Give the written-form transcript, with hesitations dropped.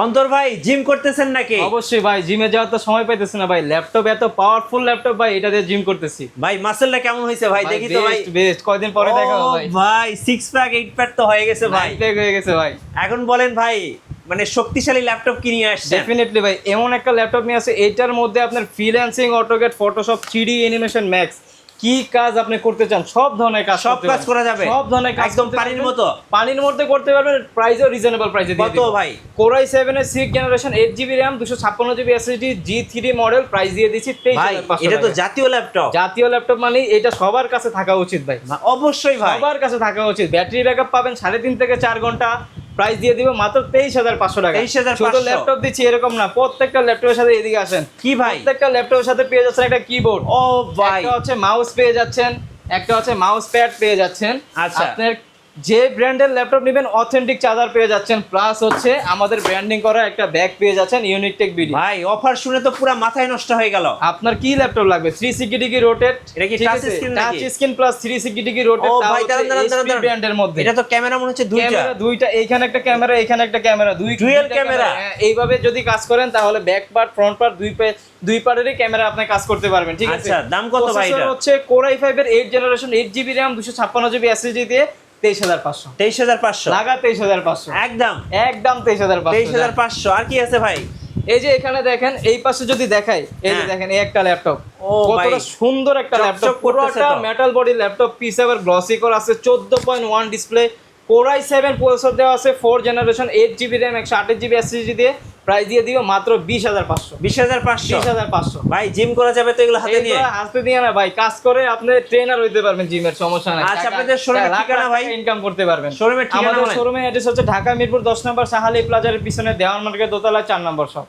অন্তর ভাই জিম করতেছেন নাকি? অবশ্যই ভাই, জিমে যাওয়ার তো সময় পাইতেছি না ভাই। ল্যাপটপ এত পাওয়ারফুল ল্যাপটপ ভাই, এটা দিয়ে জিম করতেছি ভাই মাসেলটা কেমন হয়েছে ভাই? দেখি তো ভাই। বেস্ট কয়দিন পরে দেখা ও ভাই। ভাই 6 প্যাক 8 প্যাক তো হয়ে গেছে ভাই। 9 প্যাক হয়ে গেছে ভাই। এখন বলেন ভাই, মানে শক্তিশালী ল্যাপটপ কি নিয়ে আসছেন? ডেফিনেটলি ভাই, এমন একটা ল্যাপটপ নিয়ে আসছে, এটার মধ্যে আপনার freelancing, AutoCAD, Photoshop, 3D animation max, কি কাজ আপনি করতে চান সব ধরনের কাজ, সব কাজ করা যাবে, সব ধরনের কাজ একদম করতে পানির পারবেন। মতো। পানির মধ্যে করতে পারবেন, প্রাইসও রিজনেবল প্রাইসে দিয়ে কত দিব ভাই? Core i7 এর 6 generation 8GB RAM 256GB SSD G3 model, price দিয়ে দিচ্ছি ভাই 23,500 এটা তো টাকা। জাতীয় ল্যাপটপ। জাতীয় ল্যাপটপ মানে এটা সবার কাছে থাকা উচিত ভাই। অবশ্যই ভাই, সবার কাছে থাকা উচিত। ব্যাটারি ব্যাকআপ পাবেন 3.5 থেকে 4 ঘন্টা। প্রাইস দিয়ে দিব মাত্র 23,500 টাকা। 23,500 শুধু ল্যাপটপ দিচ্ছি এরকম না, প্রত্যেকটা ল্যাপটপের সাথে এদিকে আসেন। কি ভাই? প্রত্যেকটা ল্যাপটপের সাথে পেয়ে যাচ্ছেন একটা কিবোর্ড, ও ভাই, একটা হচ্ছে মাউস পেয়ে যাচ্ছেন, একটা হচ্ছে মাউস প্যাড পেয়ে যাচ্ছেন। আচ্ছা। আপনার যে ব্র্যান্ডের ল্যাপটপ নেবেন অথেন্টিক চার্জার পেয়ে যাচ্ছেন, প্লাস হচ্ছে আমাদের ব্র্যান্ডিং করা একটা ব্যাগ পেয়ে যাচ্ছেন ইউনিক টেক বিডি। ভাই অফার শুনে তো পুরো মাথায় নষ্ট হয়ে গেল। আপনার কি ল্যাপটপ লাগবে? 360 ডিগ্রি রোটেট, এটা কি টাচ স্ক্রিন নাকি? Touch screen plus 360 degree rotate. ও ভাই দাঁড়ান ব্র্যান্ডের মধ্যে এটা তো ক্যামেরা মনে হচ্ছে দুইটা। ক্যামেরা দুইটা, এইখানে একটা ক্যামেরা, এখানে একটা ক্যামেরা, ডুয়াল ক্যামেরা। এইভাবে যদি কাজ করেন তাহলে ব্যাক পার্ট ফ্রন্ট পার্ট দুই পার্টেরই ক্যামেরা আপনি কাজ করতে পারবেন, ঠিক আছে? আচ্ছা, দাম কত ভাই এটা? হচ্ছে Core i5 এর 8 generation 8GB RAM 256GB SSD দিয়ে 23,500 23,500 লাগা 23,500 একদম একদম 23,500। 23,500। আর কি আছে ভাই? এই যে এখানে দেখেন, এই পাশে যদি দেখাই, এই যে হ্যাঁ। দেখেন এই একটা ল্যাপটপ, ও ভাই, কতটা সুন্দর একটা ল্যাপটপ, চকচক করতেছে পুরোটা তো। মেটাল বডি ল্যাপটপ, পিস আবার গ্লসি করা আছে, 14.1 ডিসপ্লে, Core i7 প্রসেসর দেওয়া আছে 4 generation 8GB RAM 128GB SSD দিয়ে। প্রাইস দিয়ে দিব মাত্র 20,500। 20,500 20,500 ভাই জিম করা যাবে তো এগুলো হাতে নিয়ে? হাতে দিয়ে না ভাই, কাজ করে আপনি ট্রেনার হইতে পারবেন জিমের, সমস্যা নাই। আচ্ছা, আপনাদের শোরুমের ঠিকানা ভাই? ইনকাম করতে পারবেন। শোরুমের ঠিকানা আমাদের বলেন। শোরুমের অ্যাড্রেস হচ্ছে ঢাকা মিরপুর 10 নম্বর সাহালি প্লাজার পিছনে দেওয়ান মার্কেট দোতলা 4 নম্বর শপ।